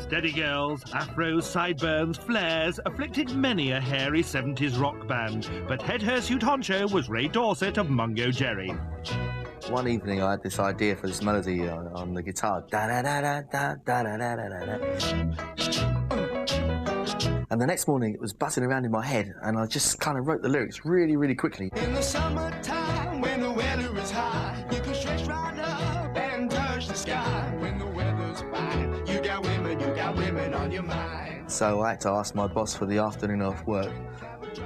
Steady girls, afros, sideburns, flares afflicted many a hairy 70s rock band, but head hirsute honcho was Ray Dorset of Mungo Jerry. One evening I had this idea for this melody on the guitar. And the next morning it was buzzing around in my head, and I just kind of wrote the lyrics really, really quickly. In the summertime, when the weather is high, you can stretch right up and touch the sky. When the weather's fine, you got women on your mind. So I had to ask my boss for the afternoon off work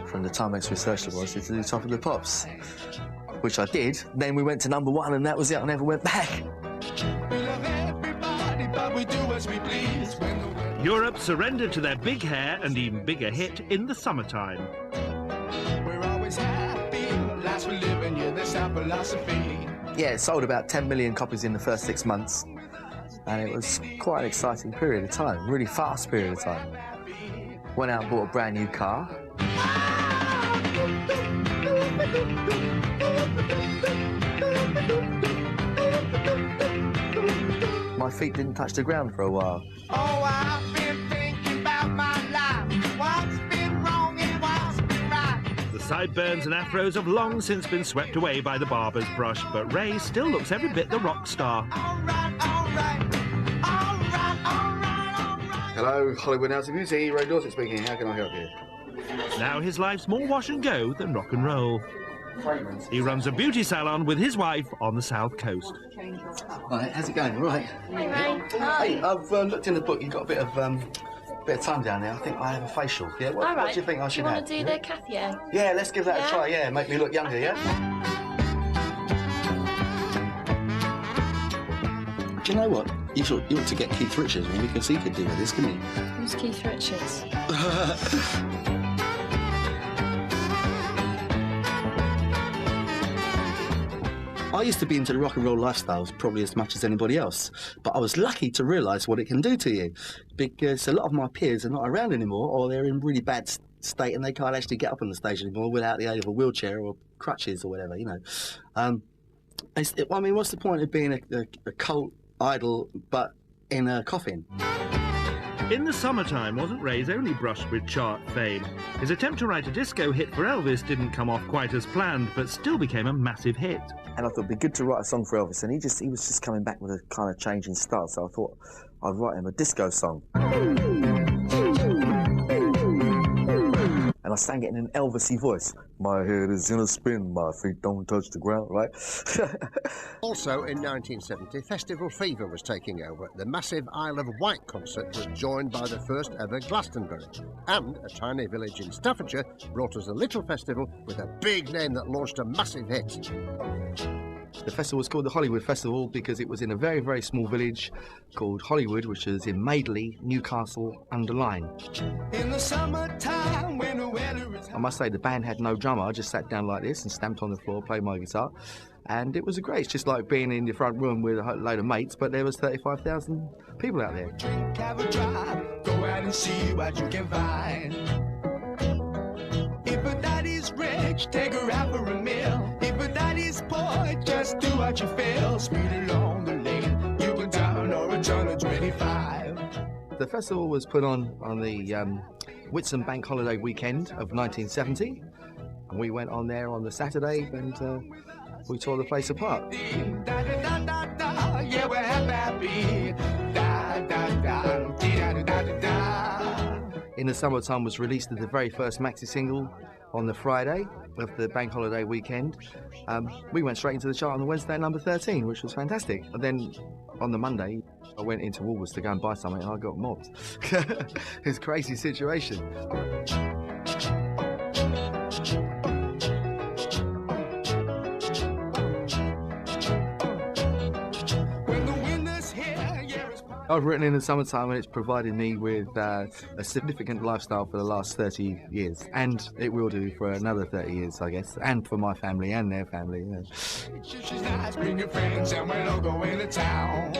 from the Timex Research Laboratory to do Top of the Pops, which I did. Then we went to #1, and that was it. I never went back. We love everybody, but we do as we please. Europe surrendered to their big hair and even bigger hit in the summertime. We're always happy, last we live in, yeah, that's our philosophy. Yeah, it sold about 10 million copies in the first 6 months, and it was quite an exciting period of time, really fast period of time. Went out and bought a brand new car. My feet didn't touch the ground for a while. Oh, I've been thinking about my life. What's been wrong and what's been right? The sideburns and afros have long since been swept away by the barber's brush, but Ray still looks every bit the rock star. All right, all right, all right, all right, all right. Hello, Hollywood House of Music, Ray Dorset speaking. How can I help you? Now his life's more wash and go than rock and roll. He runs a beauty salon with his wife on the south coast. Right, how's it going? All right. Hey, I've looked in the book. You've got a bit of time down there. I think I have a facial. Yeah. What do you think I should have? Do you want to do the Cathier? Yeah, let's give that a try. Yeah, make me look younger. Yeah. Do you know what? You ought to get Keith Richards in because he could do this, couldn't he? Who's Keith Richards? I used to be into the rock and roll lifestyles probably as much as anybody else, but I was lucky to realise what it can do to you, because a lot of my peers are not around anymore, or they're in really bad state and they can't actually get up on the stage anymore without the aid of a wheelchair or crutches or whatever, you know. I mean, what's the point of being a cult idol but in a coffin? In the summertime wasn't Ray's only brush with chart fame. His attempt to write a disco hit for Elvis didn't come off quite as planned, but still became a massive hit. And I thought it'd be good to write a song for Elvis, and he was just coming back with a kind of change in style, so I thought I'd write him a disco song. And I sang it in an Elvis-y voice. My head is in a spin, my feet don't touch the ground, right? Also in 1970, festival fever was taking over. The massive Isle of Wight concert was joined by the first ever Glastonbury. And a tiny village in Staffordshire brought us a little festival with a big name that launched a massive hit. The festival was called the Hollywood Festival because it was in a very, very small village called Hollywood, which is in Madeley, Newcastle under Lyne. In the summertime, when the weather is I must say the band had no drummer. I just sat down like this and stamped on the floor, played my guitar, and it was great. It's just like being in the front room with a load of mates, but there was 35,000 people out there. drink, have a drive, go out and see what you can find. If a daddy's rich, take her out for a meal. If a daddy's poor, just do what you feel. Speed along the lane, you go down or a turn of 25. The festival was put on the Whitsun Bank Holiday weekend of 1970, and we went on there on the Saturday and we tore the place apart. Da, da, da, da, da, yeah, we're happy. Da, da, da, da, da, da, da. In the Summertime was released as the very first maxi single on the Friday of the bank holiday weekend. We went straight into the chart on the Wednesday at number 13, which was fantastic. And then on the Monday, I went into Woolworths to go and buy something and I got mobbed. It's a crazy situation. I've written in the summertime and it's provided me with a significant lifestyle for the last 30 years. And it will do for another 30 years, I guess. And for my family and their family. Yeah. She's nice, bring your friends and we'll all go into town.